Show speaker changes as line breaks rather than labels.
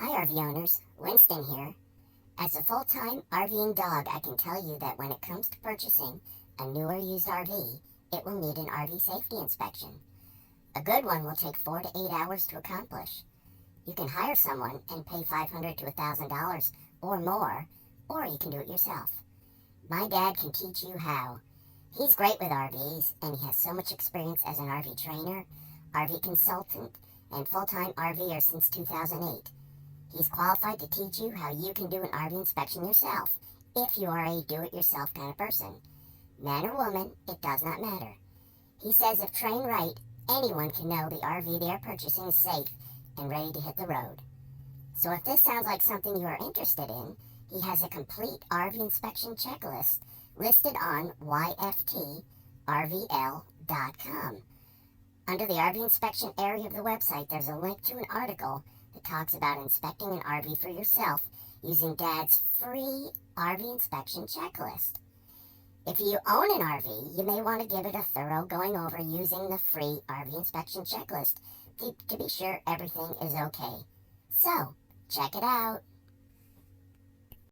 Hi RV owners, Winston here. As a full-time RVing dog, I can tell you that when it comes to purchasing a new or used RV, it will need an RV safety inspection. A good one will take 4 to 8 hours to accomplish. You can hire someone and pay $500 to $1,000 or more, or you can do it yourself. My dad can teach you how. He's great with RVs, and he has so much experience as an RV trainer, RV consultant, and full-time RVer since 2008. He's qualified to teach you how you can do an RV inspection yourself, if you are a do-it-yourself kind of person. Man or woman, it does not matter. He says if trained right, anyone can know the RV they are purchasing is safe and ready to hit the road. So if this sounds like something you are interested in, he has a complete RV inspection checklist listed on YFTRVL.com. Under the RV inspection area of the website, there's a link to an article that talks about inspecting an RV for yourself using Dad's free RV inspection checklist. If you own an RV, you may want to give it a thorough going over using the free RV inspection checklist to be sure everything is okay. So, check it out.